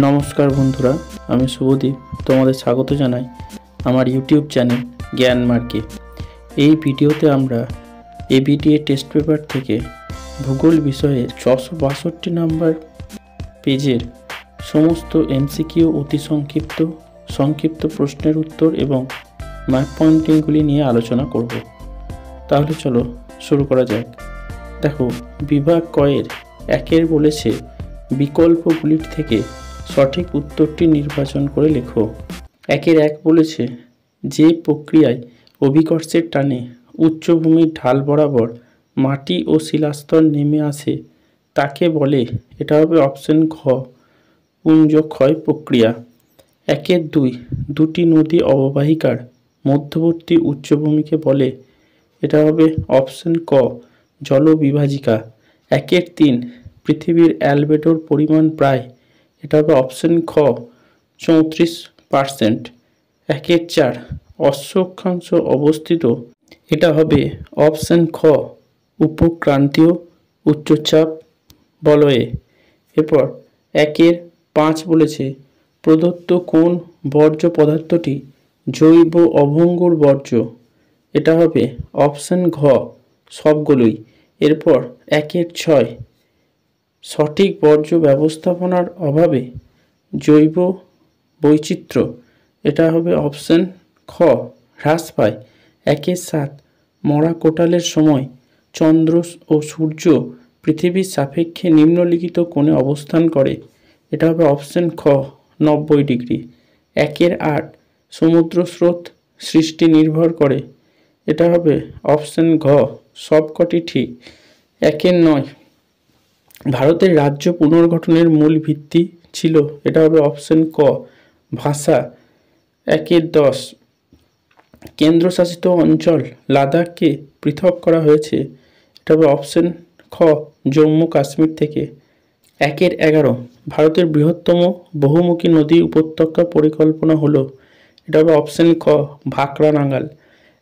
নমস্কার বন্ধুরা, আমি শুভদীপ। তোমাদের স্বাগত জানাই আমার ইউটিউব চ্যানেল জ্ঞান মার্কে। এই ভিডিওতে আমরা এবিটিএ টেস্ট পেপার থেকে ভূগোল বিষয়ের 662 নাম্বার পেজের সমস্ত এমসিকিউ অতি সংক্ষিপ্ত প্রশ্নের উত্তর এবং মার্ক পয়েন্টিংগুলি নিয়ে আলোচনা করব। তাহলে চলো শুরু করা যাক। দেখো, বিভাগ কয়ের একের বলেছে বিকল্পগুলির থেকে সঠিক উত্তরটি নির্বাচন করে লেখো। একের এক বলেছে যে প্রক্রিয়ায় অভিকর্ষের টানে উচ্চভূমির ঢাল বরাবর মাটি ও শিলাস্তর নেমে আসে তাকে বলে, এটা হবে অপশন ঘ, পুঞ্জ ক্ষয় প্রক্রিয়া। একের দুটি নদী অববাহিকার মধ্যবর্তী উচ্চভূমিকে বলে, এটা হবে অপশন ক, জলবিভাজিকা। একের 3 পৃথিবীর অ্যালবেডোর পরিমাণ প্রায়, এটা হবে অপশন খ, 34%। একের 4 অক্ষাংশ অবস্থিত, এটা হবে অপশন খ, উপক্রান্তীয় উচ্চচাপ বলয়ে। এরপর একের 5 বলেছে প্রদত্ত কোন বর্জ্য পদার্থটি জৈব অভঙ্গুর বর্জ্য, এটা হবে অপশন ঘ, সবগুলোই। এরপর একের 6 সঠিক বর্জ্য ব্যবস্থাপনার অভাবে জৈব বৈচিত্র্য, এটা হবে অপশন খ, হ্রাস পায়। একের 7 মরা কোটালের সময় চন্দ্র ও সূর্য পৃথিবীর সাপেক্ষে নিম্নলিখিত কোণে অবস্থান করে, এটা হবে অপশন খ, 90 ডিগ্রি। একের 8 সমুদ্র স্রোত সৃষ্টি নির্ভর করে, এটা হবে অপশন ঘ, সবকটি ঠিক। একের 9 ভারতের রাজ্য পুনর্গঠনের মূল ভিত্তি ছিল, এটা হবে অপশন ক, ভাষা। একের 10 কেন্দ্রশাসিত অঞ্চল লাদাখকে পৃথক করা হয়েছে, এটা হবে অপশন খ, জম্মু কাশ্মীর থেকে। একের 11 ভারতের বৃহত্তম বহুমুখী নদী উপত্যকা পরিকল্পনা হলো, এটা হবে অপশন খ, ভাকরা নাঙ্গাল।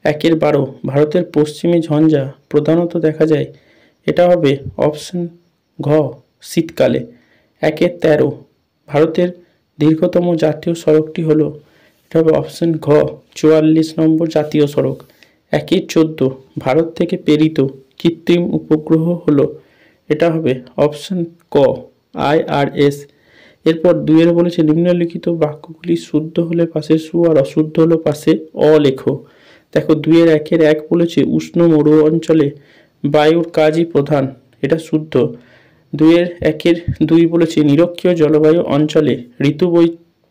একের 12 ভারতের পশ্চিমী ঝঞ্ঝা প্রধানত দেখা যায়, এটা হবে অপশন ঘ, শীতকালে। একের 13 ভারতের দীর্ঘতম জাতীয় সড়কটি হলো, এটা হবে অপশন ঘ, 44 নম্বর জাতীয় সড়ক। একের 14 ভারত থেকে প্রেরিত কৃত্রিম উপগ্রহ হলো, এটা হবে অপশন ক, IRS। এরপর 2 বলেছে নিম্নলিখিত বাক্যগুলি শুদ্ধ হলে পাশে সু আর অশুদ্ধ হলে পাশে অ লেখো। দেখো, 2 একের 1 বলেছে উষ্ণ মরু অঞ্চলে বায়ুর কাজই প্রধান, এটা শুদ্ধ। 2 একের 2 বলেছে নিরক্ষীয় জলবায়ু অঞ্চলে ঋতু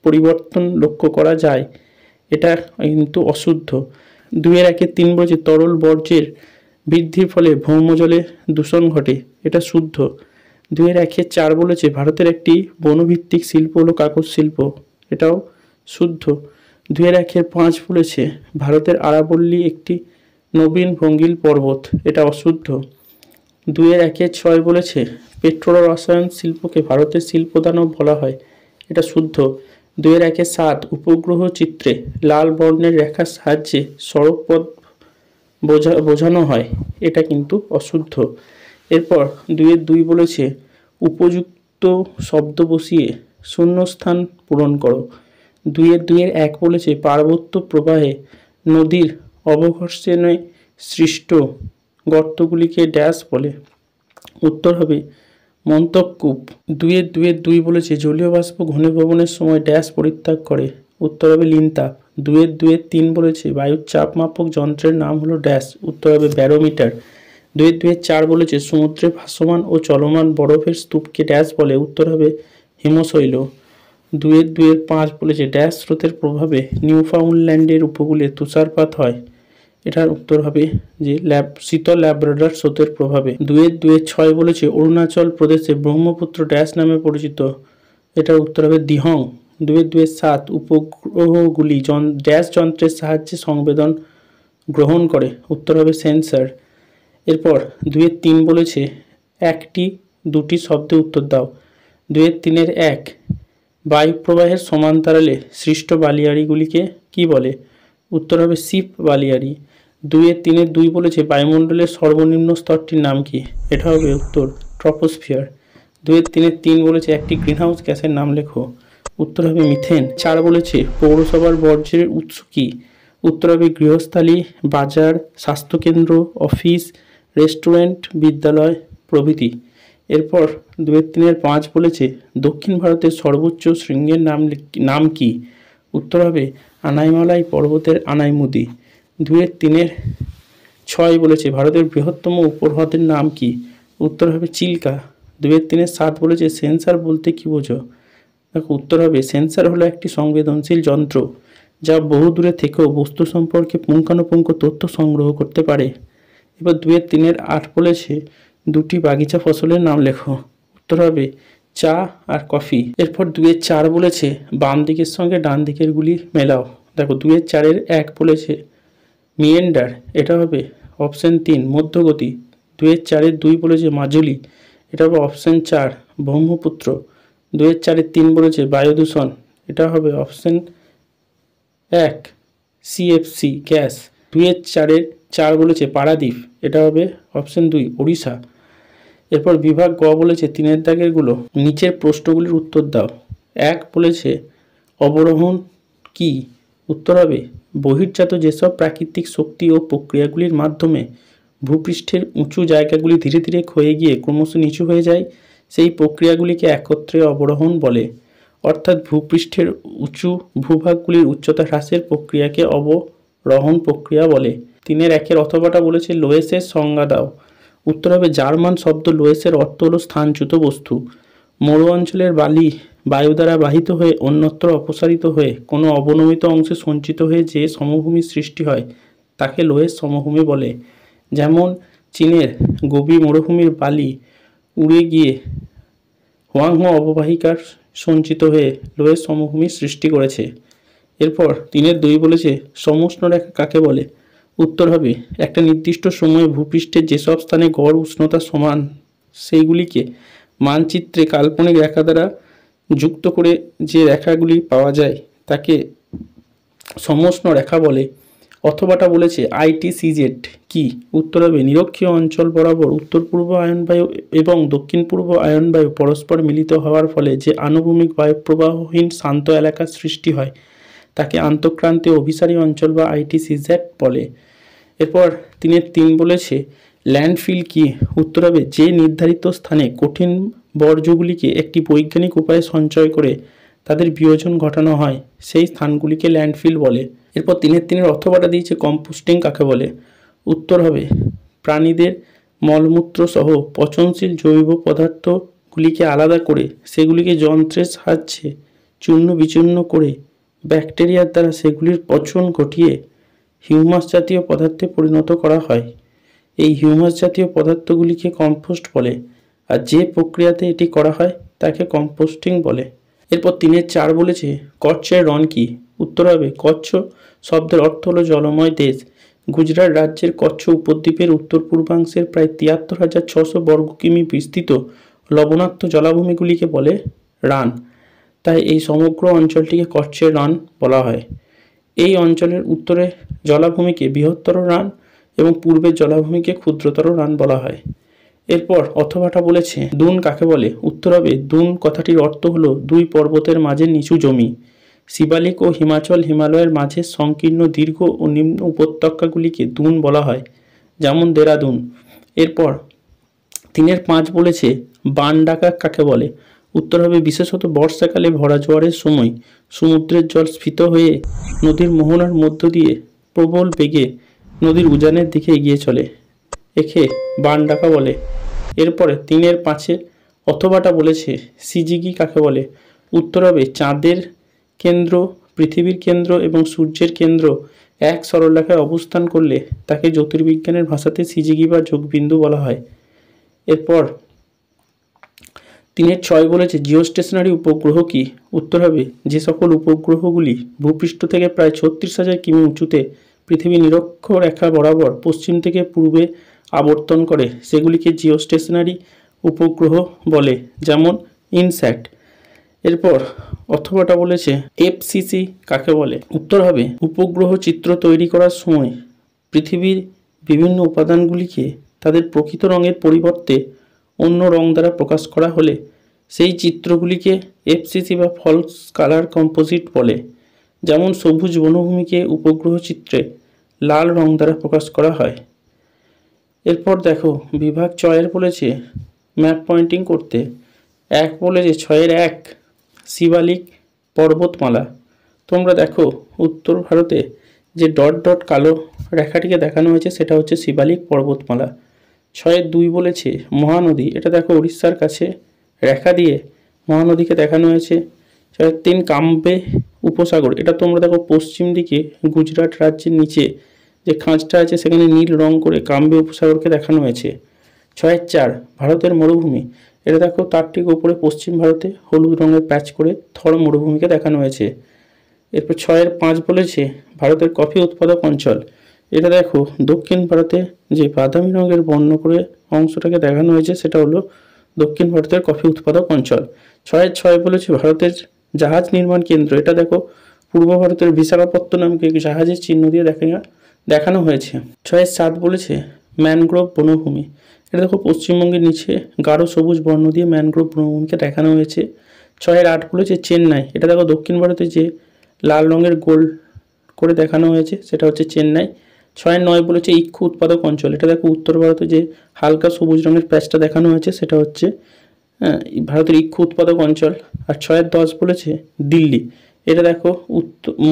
পরিবর্তন লক্ষ্য করা যায়, এটা কিন্তু অশুদ্ধ। 2 একের 3 বলেছে তরল বর্জ্যের বৃদ্ধির ফলে ভৌমজলে দূষণ ঘটে, এটা শুদ্ধ। 2 একের 4 বলেছে ভারতের একটি বনভিত্তিক শিল্প হলো কাগজ শিল্প, এটাও শুদ্ধ। 2 একের 5 বলেছে ভারতের আরাবল্লী একটি নবীন ভঙ্গিল পর্বত, এটা অশুদ্ধ। 2 একের 6 বলেছে পেট্রো রসায়ন শিল্পকে ভারতের শিল্পদানব বলা হয়, এটা শুদ্ধ। 2 একের 7 উপগ্রহ চিত্রে লাল বর্ণের রেখার সাহায্যে সড়ক পথ বোঝানো হয়, এটা কিন্তু অশুদ্ধ। এরপর 2 বলেছে উপযুক্ত শব্দ বসিয়ে শূন্যস্থান পূরণ করো। 2 1 বলেছে পার্বত্য প্রবাহে নদীর অবঘর্ষণে সৃষ্ট গর্তগুলিকে ড্যাশ বলে, উত্তর হবে মন্তককূপ। 2 বলেছে জলীয় বাষ্প ঘনীভবনের সময় ড্যাশ পরিত্যাগ করে, উত্তর হবে লিনতাপ। 2 3 বলেছে বায়ুর চাপ মাপক যন্ত্রের নাম হলো ড্যাশ, উত্তর হবে ব্যারোমিটার। 2 4 বলেছে সমুদ্রে ভাসমান ও চলমান বরফের স্তূপকে ড্যাশ বলে, উত্তর হবে হিমশৈল। 2 5 বলেছে ড্যাশ স্রোতের প্রভাবে নিউফাউন্ডল্যান্ডের উপকূলে তুষারপাত হয়, এটার উত্তর হবে যে শীতল ল্যাব্রাডর স্রোতের প্রভাবে। 2 6 বলেছে অরুণাচল প্রদেশে ব্রহ্মপুত্র ড্যাশ নামে পরিচিত, এটার উত্তর হবে দিহং। 2 7 উপগ্রহগুলি ড্যাশ যন্ত্রের সাহায্যে সংবেদন গ্রহণ করে, উত্তর হবে সেন্সর। এরপর 2 3 বলেছে একটি দুটি শব্দে উত্তর দাও। 2 3 1 বায়ুপ্রবাহের সমান্তরালে সৃষ্ট বালিয়াড়িগুলিকে কি বলে, উত্তর হবে শিপ বালিয়াড়ি। 2 3 2 বলেছে বায়ুমণ্ডলের সর্বনিম্ন স্তরটির নাম কি, এটা হবে উত্তর ট্রপোস্ফিয়ার। 2 3 3 বলেছে একটি গ্রিনহাউস গ্যাসের নাম লেখো। উত্তর হবে মিথেন। 4 বলেছে পৌরসভার বর্জ্যের উৎস কি? উত্তর হবে গৃহস্থালী, বাজার, স্বাস্থ্যকেন্দ্র, অফিস, রেস্টুরেন্ট, বিদ্যালয় প্রভৃতি। এরপর 2-3-5 বলেছে দক্ষিণ ভারতের সর্বোচ্চ শৃঙ্গের নাম কি? উত্তর হবে আনাইমালাই পর্বতের আনাইমুদি। 2-3-6 বলেছে ভারতের বৃহত্তম উপহ্রদের নাম কি? উত্তর হবে চিল্কা। 2-3-7 বলেছে সেন্সার বলতে কি বোঝো? দেখো উত্তর হবে সেন্সার হলো একটি সংবেদনশীল যন্ত্র যা বহু দূরে থেকেও বস্তু সম্পর্কে পুঙ্খানুপুঙ্খ তথ্য সংগ্রহ করতে পারে। এবার 2-3-8 বলেছে দুটি বাগিচা ফসলের নাম লেখো। উত্তর হবে চা আর কফি। এরপর 2-4 বলেছে বাম দিকের সঙ্গে ডান দিকের গুলি মেলাও। দেখো 2-4-1 বলেছে মিয়েন্ডার, এটা হবে অপশন 3 মধ্যগতি। 2-4-2 বলেছে মাজুলি, এটা হবে অপশন 4 ব্রহ্মপুত্র। 2-4-3 বলেছে বায়ু দূষণ, এটা হবে অপশন 1 সিএফসি গ্যাস। 2-4-4 বলেছে পারাদ্বীপ, এটা হবে অপশন 2 ওড়িশা। এরপর বিভাগ গ বলেছে 3-এর দাগেরগুলো নিচের প্রশ্নগুলির উত্তর দাও। 1 বলেছে অবরোহণ কি? উত্তর হবে বহির্জাত যেসব প্রাকৃতিক শক্তি ও প্রক্রিয়াগুলির মাধ্যমে ভূপৃষ্ঠের উঁচু জায়গাগুলি ধীরে ধীরে ক্ষয়ে গিয়ে ক্রমশ নিচু হয়ে যায়, সেই প্রক্রিয়াগুলিকে একত্রে অবরোহণ বলে। অর্থাৎ ভূপৃষ্ঠের উঁচু ভূভাগগুলির উচ্চতা হ্রাসের প্রক্রিয়াকে অবরোহণ প্রক্রিয়া বলে। 3-1 অথবাটা বলেছে লোয়েসের সংজ্ঞা দাও। উত্তর হবে জার্মান শব্দ লোয়েসের অর্থ হল স্থানচ্যুত বস্তু। মরু অঞ্চলের বালি বায়ু দ্বারা বাহিত হয়ে অন্যত্র অপসারিত হয়ে কোনো অবনমিত অংশে সঞ্চিত হয়ে যে সমভূমির সৃষ্টি হয় তাকে লোয়েস সমভূমি বলে। যেমন চীনের গোবি মরুভূমির বালি উড়ে গিয়ে হোয়াংহো অববাহিকার সঞ্চিত হয়ে লোয়েস সমভূমির সৃষ্টি করেছে। এরপর 3-2 বলেছে সমউষ্ণ রেখা কাকে বলে? উত্তর হবে একটা নির্দিষ্ট সময়ে ভূপৃষ্ঠের যেসব স্থানে গড় উষ্ণতা সমান সেইগুলিকে মানচিত্রে কাল্পনিক রেখা দ্বারা যুক্ত করে যে রেখাগুলি পাওয়া যায় তাকে সমউষ্ণ রেখা বলে। অথবাটা বলেছে আইটিসিজেড কি? উত্তর হবে নিরক্ষীয় অঞ্চল বরাবর উত্তর পূর্ব আয়নবায়ু এবং দক্ষিণ পূর্ব আয়নবায়ু পরস্পর মিলিত হওয়ার ফলে যে আনুভূমিক বায়ুপ্রবাহহীন শান্ত এলাকার সৃষ্টি হয় তাকে আন্তঃক্রান্তীয় অভিসারী অঞ্চল বা আইটিসিজেড বলে। এরপর 3-3 বলেছে ল্যান্ডফিল কি? উত্তর হবে যে নির্ধারিত স্থানে কঠিন বর্জ্যগুলিকে একটি বৈজ্ঞানিক উপায়ে সঞ্চয় করে তাদের বিয়োজন ঘটানো হয় সেই স্থানগুলিকে ল্যান্ডফিল বলে। এরপর 3-3 অথবাটা দিয়েছে কম্পোস্টিং কাকে বলে? উত্তর হবে প্রাণীদের মলমূত্র সহ পচনশীল জৈব পদার্থগুলিকে আলাদা করে সেগুলিকে যন্ত্রের সাহায্যে চূর্ণ বিচূর্ণ করে ব্যাকটেরিয়ার দ্বারা সেগুলির পচন ঘটিয়ে হিউমাস জাতীয় পদার্থে পরিণত করা হয়। এই হিউমাস জাতীয় পদার্থগুলিকে কম্পোস্ট বলে, আর যে প্রক্রিয়াতে এটি করা হয় তাকে কম্পোস্টিং বলে। এরপর 3-4 বলেছে কচ্ছের রণ কি? উত্তর হবে কচ্ছ শব্দের অর্থ হলো জলময় দেশ। গুজরাট রাজ্যের কচ্ছ উপদ্বীপের উত্তর পূর্বাংশের প্রায় 73,600 বর্গ কিমি বিস্তৃত লবণাক্ত জলাভূমিগুলিকে বলে রান। তাই এই সমগ্র অঞ্চলটিকে কচ্ছের রান বলা হয়। এই অঞ্চলের উত্তরে জলাভূমিকে বৃহত্তর রান এবং পূর্বের জলাভূমিকে ক্ষুদ্রতর রান বলা হয়। এরপর অথবাটা বলেছে দুন কাকে বলে? উত্তর হবে দুন কথাটির অর্থ হলো দুই পর্বতের মাঝে নিচু জমি। শিবালিক ও হিমালয়ের মাঝে সংকীর্ণ দীর্ঘ ও নিম্ন উপত্যকাগুলিকে দুন বলা হয়, যেমন দেরাদুন। এরপর 3-5 বলেছে বান ডাকা কাকে বলে? উত্তর হবে বিশেষত বর্ষাকালে ভরা জোয়ারের সময় সমুদ্রের জল স্ফীত হয়ে নদীর মোহনার মধ্য দিয়ে প্রবল বেগে নদীর উজানের দিকে এগিয়ে চলে, একে বান ডাকা বলে। এরপরে 3-5 অথবাটা বলেছে সিজিগি কাকে বলে? উত্তর হবে চাঁদের কেন্দ্র, পৃথিবীর কেন্দ্র এবং সূর্যের কেন্দ্র এক সরলরেখায় অবস্থান করলে তাকে জ্যোতির্বিজ্ঞানের ভাষাতে সিজিগি বা যোগবিন্দু বলা হয়। এরপর 3-6 বলেছে জিওস্টেশনারি উপগ্রহ কি? উত্তর হবে যে সকল উপগ্রহগুলি ভূপৃষ্ঠ থেকে প্রায় 36,000 কিমি উঁচুতে পৃথিবী নিরক্ষরেখা বরাবর পশ্চিম থেকে পূর্বে আবর্তন করে সেগুলিকে জিওস্টেশনারি উপগ্রহ বলে, যেমন ইনস্যাট। এরপর অথবাটা বলেছে এফসিসি কাকে বলে? উত্তর হবে উপগ্রহ চিত্র তৈরি করার সময় পৃথিবীর বিভিন্ন উপাদানগুলিকে তাদের প্রকৃত রঙের পরিবর্তে অন্য রং দ্বারা প্রকাশ করা হলে সেই চিত্রগুলিকে এফসিসি বা ফলস কালার কম্পোজিট বলে। যেমন সবুজ বনভূমিকে উপগ্রহ চিত্রে লাল রং দ্বারা প্রকাশ করা হয়। এরপর দেখো বিভাগ 6 বলেছে ম্যাপ পয়েন্টিং করতে। 1 বলেছে 6-1 শিবালিক পর্বতমালা। তোমরা দেখো উত্তর ভারতে যে ডট ডট কালো রেখাটিকে দেখানো হয়েছে সেটা হচ্ছে শিবালিক পর্বতমালা। 6-2 বলেছে মহানদী। এটা দেখো উড়িষ্যার কাছে রেখা দিয়ে মহানদীকে দেখানো হয়েছে। 6-3 কাম্বে উপসাগর। এটা তোমরা দেখো পশ্চিম দিকে গুজরাট রাজ্যের নিচে যে খাঁজটা আছে সেখানে নীল রং করে কাম্বে উপসাগরকে দেখানো হয়েছে। 6-4 ভারতের মরুভূমি। এটা দেখো তার ঠিক উপরে পশ্চিম ভারতে হলুদ রঙের প্যাচ করে থর মরুভূমিকে দেখানো হয়েছে। এরপর 6-5 বলেছে ভারতের কফি উৎপাদক অঞ্চল। এটা দেখো দক্ষিণ ভারতে যে বাদামি রঙের বর্ণ করে অংশটাকে দেখানো হয়েছে সেটা হলো দক্ষিণ ভারতের কফি উৎপাদক অঞ্চল। 6-6 বলেছে ভারতের জাহাজ নির্মাণ কেন্দ্র। এটা দেখো পূর্ব ভারতের বিশাখাপত্তনমকে জাহাজের চিহ্ন দিয়ে দেখানো হয়েছে। 6-7 বলেছে ম্যানগ্রোভ বনভূমি। এটা দেখো পশ্চিমবঙ্গের নিচে গাঢ় সবুজ বর্ণ দিয়ে ম্যানগ্রোভ বনভূমিকে দেখানো হয়েছে। 6-8 বলেছে চেন্নাই। এটা দেখো দক্ষিণ ভারতে যে লাল রঙের গোল করে দেখানো হয়েছে সেটা হচ্ছে চেন্নাই। 6-9 বলেছে ইক্ষু উৎপাদক অঞ্চল। এটা দেখো উত্তর ভারতে যে হালকা সবুজ রঙের প্যাচটা দেখানো হয়েছে সেটা হচ্ছে ভারতের ইক্ষু উৎপাদক অঞ্চল। আর 6-10 বলেছে দিল্লি। এটা দেখো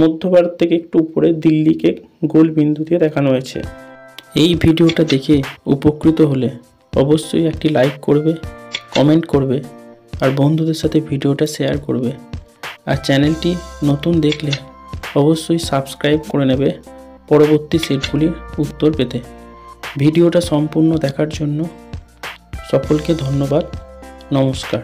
মধ্য ভারত থেকে একটু উপরে দিল্লিকে গোল বিন্দু দিয়ে দেখানো হয়েছে। এই ভিডিওটা দেখে উপকৃত হলে অবশ্যই একটি লাইক করবে, কমেন্ট করবে আর বন্ধুদের সাথে ভিডিওটা শেয়ার করবে। আর চ্যানেলটি নতুন দেখলে অবশ্যই সাবস্ক্রাইব করে নেবে পরবর্তী সেটগুলির উত্তর পেতে। ভিডিওটা সম্পূর্ণ দেখার জন্য সকলকে ধন্যবাদ। নমস্কার।